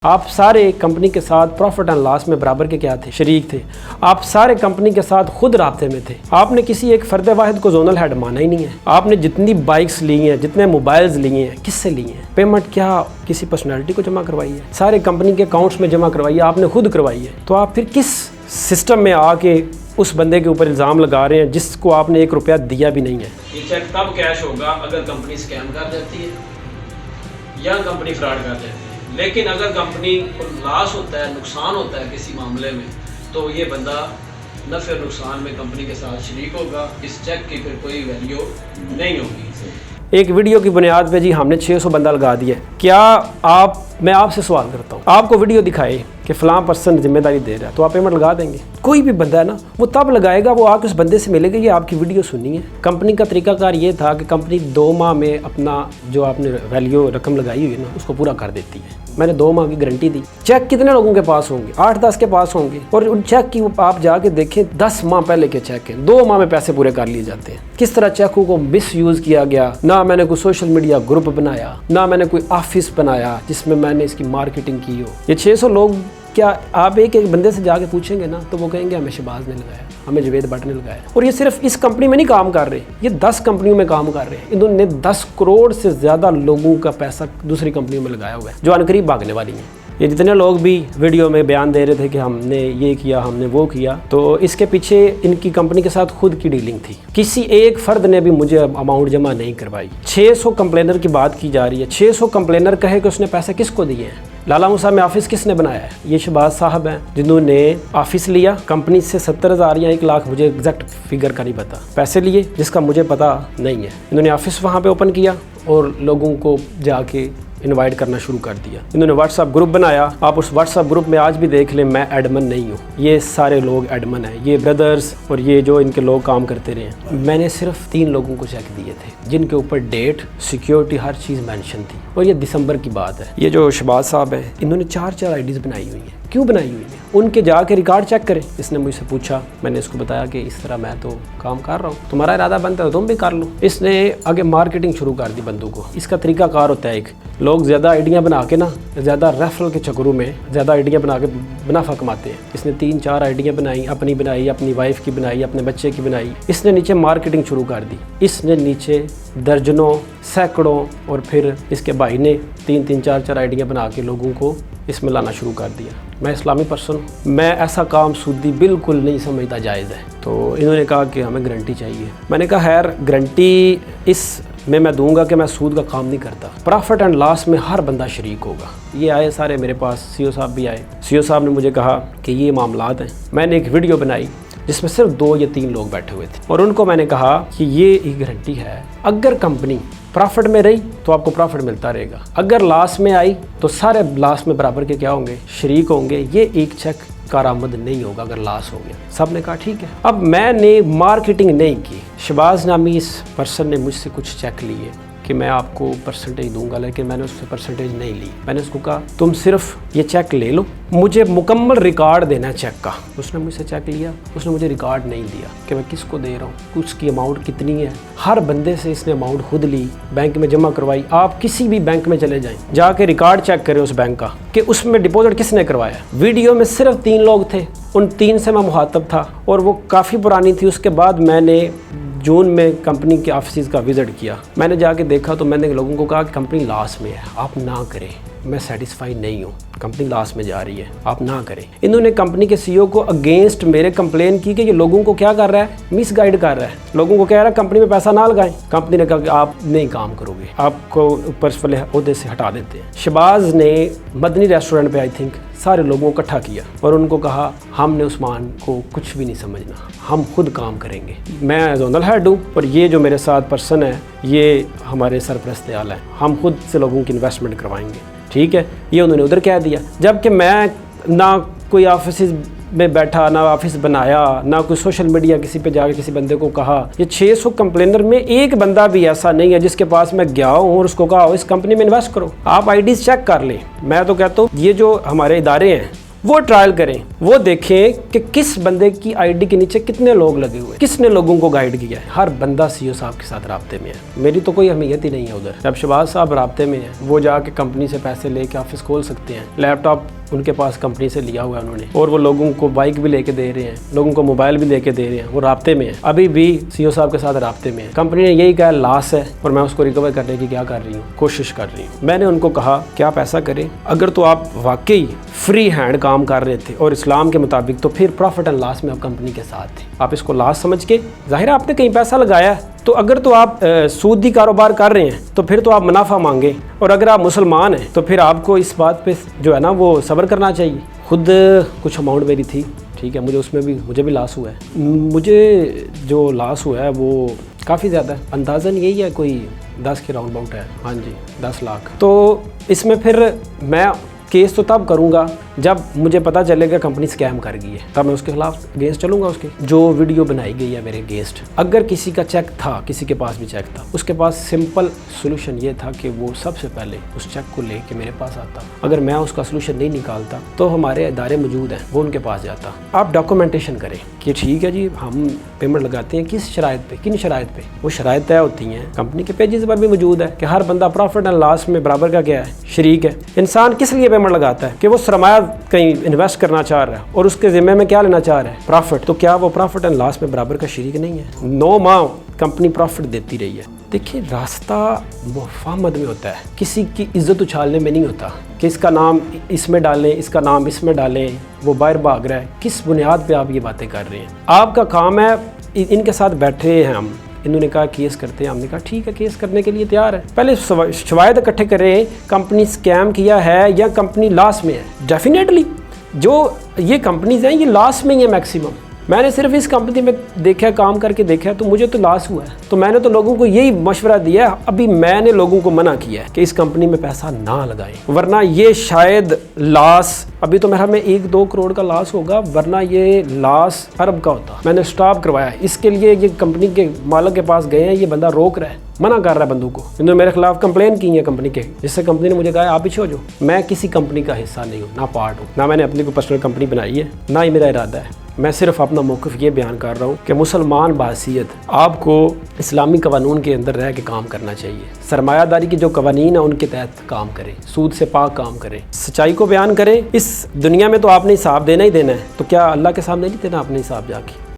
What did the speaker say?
آپ سارے کمپنی کے ساتھ پروفٹ اینڈ لاس میں برابر کے کیا تھے، شریک تھے۔ آپ سارے کمپنی کے ساتھ خود رابطے میں تھے۔ آپ نے کسی ایک فرد واحد کو زونل ہیڈ مانا ہی نہیں ہے۔ آپ نے جتنی بائکس لی ہیں، جتنے موبائلز لیے ہیں، کس سے لی ہیں؟ پیمنٹ کیا کسی پرسنالٹی کو جمع کروائی ہے؟ سارے کمپنی کے اکاؤنٹس میں جمع کروائی ہے، آپ نے خود کروائی ہے۔ تو آپ پھر کس سسٹم میں آ کے اس بندے کے اوپر الزام لگا رہے ہیں جس کو آپ نے 1 روپیہ دیا بھی نہیں ہے؟ یہ چیک تب کیش ہوگا اگر کمپنی اسکیم کر دیتی ہے یا کمپنی فراڈ کر دیتی ہے، لیکن اگر کمپنی کو لاس ہوتا ہے، نقصان ہوتا ہے کسی معاملے میں، تو یہ بندہ نفع اور نقصان میں کمپنی کے ساتھ شریک ہوگا۔ اس چیک کی پھر کوئی ویلیو نہیں ہوگی۔ ایک ویڈیو کی بنیاد پہ جی ہم نے 600 بندہ لگا دیا ہے۔ کیا میں آپ سے سوال کرتا ہوں، آپ کو ویڈیو دکھائے کہ فلاں پرسن ذمہ داری دے رہا ہے تو آپ پیمنٹ لگا دیں گے؟ کوئی بھی بندہ ہے نا، وہ تب لگائے گا وہ آ کے اس بندے سے ملے گا، یہ آپ کی ویڈیو سننی ہے۔ کمپنی کا طریقہ کار یہ تھا کہ کمپنی 2 ماہ میں اپنا جو آپ نے ویلیو رقم لگائی ہوئی ہے نا اس کو پورا کر دیتی ہے۔ میں نے 2 ماہ کی گارنٹی دی۔ چیک کتنے لوگوں کے پاس ہوں گے؟ 8-10 کے پاس ہوں گے، اور ان چیک کی آپ جا کے دیکھیں 10 ماہ پہلے کے چیک ہیں، 2 ماہ میں پیسے پورے کر لیے جاتے ہیں۔ کس طرح چیکوں کو مس یوز کیا گیا۔ نہ میں نے کوئی سوشل میڈیا گروپ بنایا، نہ میں نے کوئی آفس بنایا جس میں میں نے اس کی مارکیٹنگ کی ہو۔ یہ 600 لوگ، کیا آپ ایک بندے سے جا کے پوچھیں گے نا تو وہ کہیں گے ہمیں شہباز نے لگایا، ہمیں جوید بٹ نے لگایا۔ اور یہ صرف اس کمپنی میں نہیں کام کر رہے، یہ 10 کمپنیوں میں کام کر رہے ہیں۔ انہوں نے 10 کروڑ سے زیادہ لوگوں کا پیسہ دوسری کمپنیوں میں لگایا ہوا ہے جو عنقریب بھاگنے والی ہیں۔ یہ جتنے لوگ بھی ویڈیو میں بیان دے رہے تھے کہ ہم نے یہ کیا، ہم نے وہ کیا، تو اس کے پیچھے ان کی کمپنی کے ساتھ خود کی ڈیلنگ تھی۔ کسی ایک فرد نے بھی مجھے اماؤنٹ جمع نہیں کروائی۔ 600 کمپلینر کی بات کی جا رہی ہے۔ 600 کمپلینر کہے کہ اس نے پیسے کس کو دیے ہیں؟ لالا موسیٰ میں آفس کس نے بنایا ہے؟ یہ شہباز صاحب ہیں جنہوں نے آفس لیا کمپنی سے 70,000 یا 1 لاکھ، مجھے ایگزیکٹ فگر کا نہیں پتا، پیسے لیے جس کا مجھے پتا نہیں ہے۔ انہوں نے آفس وہاں پہ اوپن کیا اور لوگوں کو جا کے انوائٹ کرنا شروع کر دیا۔ انہوں نے واٹس ایپ گروپ بنایا۔ آپ اس واٹس ایپ گروپ میں آج بھی دیکھ لیں، میں ایڈمن نہیں ہوں، یہ سارے لوگ ایڈمن ہیں، یہ بردرز اور یہ جو ان کے لوگ کام کرتے رہے ہیں۔ میں نے صرف 3 لوگوں کو چیک دیے تھے جن کے اوپر ڈیٹ، سیکیورٹی، ہر چیز مینشن تھی، اور یہ دسمبر کی بات ہے۔ یہ جو شہباز صاحب ہیں انہوں نے 4 آئی ڈیز بنائی ہوئی ہیں۔ کیوں بنائی ہوئی ہیں؟ ان کے جا کے ریکارڈ چیک کریں۔ اس نے مجھ سے پوچھا، میں نے اس کو بتایا کہ اس طرح میں تو کام کر رہا ہوں، تمہارا ارادہ بنتا ہے تو تم بھی کر لو۔ اس نے آگے مارکیٹنگ شروع کر دی بندوں کو۔ اس کا طریقہ کار ہوتا ہے، ایک لوگ زیادہ آئیڈیاں بنا کے نا، زیادہ ریفرل کے چکروں میں زیادہ آئیڈیاں بنا کے منافع کماتے ہیں۔ اس نے 3-4 آئیڈیاں بنائی، اپنی بنائی، اپنی وائف کی بنائی، اپنے بچے کی بنائی۔ اس نے نیچے مارکیٹنگ شروع کر دی۔ اس نے نیچے درجنوں، سینکڑوں، اور پھر اس کے بھائی نے 3-4 آئیڈیاں بنا کے لوگوں کو اس میں لانا شروع کر دیا۔ میں اسلامی پرسن ہوں، میں ایسا کام سودی بالکل نہیں سمجھتا جائز ہے۔ تو انہوں نے کہا کہ ہمیں گارنٹی چاہیے۔ میں نے کہا خیر گارنٹی اس میں دوں گا کہ میں سود کا کام نہیں کرتا۔ پروفٹ اینڈ لاس میں ہر بندہ شریک ہوگا۔ یہ آئے سارے میرے پاس، سی او صاحب بھی آئے۔ سی او صاحب نے مجھے کہا کہ یہ معاملات ہیں۔ میں نے ایک ویڈیو بنائی جس میں صرف 2 یا 3 لوگ بیٹھے ہوئے تھے، اور ان کو میں نے کہا کہ یہ ایک گارنٹی ہے، اگر کمپنی پرافٹ میں رہی تو آپ کو پرافٹ ملتا رہے گا، اگر لاس میں آئی تو سارے لاس میں برابر کے کیا ہوں گے؟ شریک ہوں گے۔ یہ ایک چیک کارآمد نہیں ہوگا اگر لاس ہو گیا۔ سب نے کہا ٹھیک ہے۔ اب میں نے مارکیٹنگ نہیں کی۔ شہباز نامی اس پرسن نے مجھ سے کچھ چیک لیے کہ میں آپ کو پرسنٹیج دوں گا، لیکن میں نے اس سے پرسنٹیج نہیں لی۔ میں نے اس کو کہا تم صرف یہ چیک لے لو، مجھے مکمل ریکارڈ دینا ہے چیک کا۔ اس نے مجھ سے چیک لیا، اس نے مجھے ریکارڈ نہیں دیا کہ میں کس کو دے رہا ہوں، اس کی اماؤنٹ کتنی ہے۔ ہر بندے سے اس نے اماؤنٹ خود لی، بینک میں جمع کروائی۔ آپ کسی بھی بینک میں چلے جائیں، جا کے ریکارڈ چیک کریں اس بینک کا کہ اس میں ڈپازٹ کس نے کروایا۔ ویڈیو میں صرف 3 لوگ تھے، ان 3 سے میں مخاطب تھا، اور وہ کافی پرانی تھی۔ اس کے بعد میں نے جون میں کمپنی کے آفسز کا وزٹ کیا۔ میں نے جا کے دیکھا تو میں نے لوگوں کو کہا کہ کمپنی لاس میں ہے، آپ نہ کریں، میں سیٹسفائی نہیں ہوں، کمپنی لاس میں جا رہی ہے، آپ نہ کریں۔ انہوں نے کمپنی کے سی او کو اگینسٹ میرے کمپلین کی کہ یہ لوگوں کو کیا کر رہا ہے؟ مس گائیڈ کر رہا ہے، لوگوں کو کہہ رہا ہے کمپنی میں پیسہ نہ لگائیں۔ کمپنی نے کہا کہ آپ نہیں کام کرو گے، آپ کو اوپر والے عہدے سے ہٹا دیتے ہیں۔ شہباز نے مدنی ریسٹورنٹ پہ آئی تھنک سارے لوگوں کو اکٹھا کیا اور ان کو کہا ہم نے عثمان کو کچھ بھی نہیں سمجھنا، ہم خود کام کریں گے۔ میں زونل ہیڈ ہوں، اور یہ جو میرے ساتھ پرسن ہے یہ ہمارے سرپرست اعلیٰ ہیں، ہم خود سے لوگوں کی انویسٹمنٹ کروائیں گے، ٹھیک ہے۔ یہ انہوں نے ادھر کہہ دیا، جبکہ میں نہ کوئی آفسز میں بیٹھا، نہ آفس بنایا، نہ کوئی سوشل میڈیا کسی پہ جا کے کسی بندے کو کہا۔ یہ 600 کمپلینر میں ایک بندہ بھی ایسا نہیں ہے جس کے پاس میں گیا ہوں اور اس کو کہا اس کمپنی میں انویسٹ کرو۔ آپ آئی ڈیز چیک کر لیں۔ میں تو کہتا ہوں یہ جو ہمارے ادارے ہیں وہ ٹرائل کریں, وہ دیکھیں کہ کس بندے کی آئی ڈی کے نیچے کتنے لوگ لگے ہوئے, کس نے لوگوں کو گائیڈ کیا ہے. ہر بندہ سی او صاحب کے ساتھ رابطے میں ہے, میری تو کوئی اہمیت ہی نہیں ہے ادھر. جب شہباز صاحب رابطے میں ہیں, وہ جا کے کمپنی سے پیسے لے کے آفس کھول سکتے ہیں, لیپ ٹاپ ان کے پاس کمپنی سے لیا ہوا ہے انہوں نے, اور وہ لوگوں کو بائک بھی لے کے دے رہے ہیں, لوگوں کو موبائل بھی لے کے دے رہے ہیں, وہ رابطے میں ہیں, ابھی بھی سی او صاحب کے ساتھ رابطے میں ہیں. کمپنی نے یہی کہا لاس ہے, اور میں اس کو ریکور کرنے کی کیا کر رہی ہوں, کوشش کر رہی ہوں. میں نے ان کو کہا کہ آپ ایسا کریں, اگر تو آپ واقعی فری ہینڈ کام کر رہے تھے اور اسلام کے مطابق, تو پھر پروفٹ اینڈ لاس میں آپ کمپنی کے ساتھ تھے. آپ اس کو لاس سمجھ کے, ظاہر ہے آپ نے کہیں پیسہ لگایا ہے, تو اگر تو آپ سودی کاروبار کر رہے ہیں تو پھر تو آپ منافع مانگیں, اور اگر آپ مسلمان ہیں تو پھر آپ کو اس بات پہ جو ہے نا وہ صبر کرنا چاہیے. خود کچھ اماؤنٹ میری تھی, ٹھیک ہے, مجھے بھی لاس ہوا ہے. مجھے جو لاس ہوا ہے وہ کافی زیادہ ہے, اندازاً یہی ہے کوئی 10 کے راؤنڈ باؤٹ ہے, ہاں جی 10 لاکھ. تو اس میں پھر میں کیس تو تب کروں گا جب مجھے پتا چلے گا کمپنی اسکیم کر گئی ہے, تب میں اس کے خلاف اگینسٹ چلوں گا. اس کے جو ویڈیو بنائی گئی ہے میرے اگینسٹ, اگر کسی کا چیک تھا, کسی کے پاس بھی چیک تھا, اس کے پاس سمپل سولوشن یہ تھا کہ وہ سب سے پہلے اس چیک کو لے کے میرے پاس آتا. اگر میں اس کا سولوشن نہیں نکالتا تو ہمارے ادارے موجود ہیں, وہ ان کے پاس جاتا. آپ ڈاکومنٹیشن کریں کہ ٹھیک ہے جی ہم پیمنٹ لگاتے ہیں, کس شرائط پہ, کن شرائط پہ. وہ شرائط طے ہوتی ہیں, کمپنی کے پیجز پر بھی موجود ہے کہ ہر بندہ پروفٹ اینڈ لاس میں برابر کا کیا ہے, شریک ہے. انسان کس لیے پیمنٹ لگاتا ہے, کہ وہ سرمایہ کہیں انویسٹ کرنا چاہ رہا ہے اور اس کے ذمہ میں کیا لینا چاہ رہا ہے, پروفٹ. تو کیا وہ پروفٹ اینڈ لاس میں برابر کا شریک نہیں ہے؟ 9 ماہ کمپنی پروفٹ دیتی رہی ہے. دیکھیں راستہ مفاہمت میں ہوتا ہے, کسی کی عزت اچھالنے میں نہیں ہوتا کہ اس کا نام اس میں ڈالیں, اس کا نام اس میں ڈالیں, وہ باہر بھاگ رہا ہے. کس بنیاد پہ آپ یہ باتیں کر رہے ہیں؟ آپ کا کام ہے, ان کے ساتھ بیٹھے ہیں ہم, انہوں نے کہا کیس کرتے ہیں, ہم نے کہا ٹھیک ہے کیس کرنے کے لیے تیار ہے. پہلے شواہد اکٹھے کریں, کمپنی اسکیم کیا ہے یا کمپنی لاس میں ہے. ڈیفینیٹلی جو یہ کمپنیز ہیں یہ لاس میں ہی ہیں میکسیمم. میں نے صرف اس کمپنی میں دیکھا, کام کر کے دیکھا, تو مجھے تو لاس ہوا ہے. تو میں نے تو لوگوں کو یہی مشورہ دیا ہے, ابھی میں نے لوگوں کو منع کیا ہے کہ اس کمپنی میں پیسہ نہ لگائیں, ورنہ یہ شاید لاس, ابھی تو میرا میں 1-2 کروڑ کا لاس ہوگا, ورنہ یہ لاس ارب کا ہوتا. میں نے سٹاپ کروایا, اس کے لیے یہ کمپنی کے مالک کے پاس گئے ہیں, یہ بندہ روک رہا ہے, منع کر رہا ہے بندوں کو. انہوں نے میرے خلاف کمپلین کی ہے کمپنی کے, جس سے کمپنی نے مجھے کہا آپ پیچھے ہو جاؤ. میں کسی کمپنی کا حصہ نہیں ہوں, نہ پارٹ ہوں, نہ میں نے اپنی کوئی پرسنل کمپنی بنائی ہے, نہ ہی میرا ارادہ ہے. میں صرف اپنا موقف یہ بیان کر رہا ہوں کہ مسلمان بحیثیت آپ کو اسلامی قانون کے اندر رہ کے کام کرنا چاہیے. سرمایہ داری کے جو قوانین ہیں ان کے تحت کام کریں, سود سے پاک کام کریں, سچائی کو بیان کریں. اس دنیا میں تو آپ نے حساب دینا ہی دینا ہے, تو کیا اللہ کے سامنے نہیں دینا آپ نے حساب جا کے؟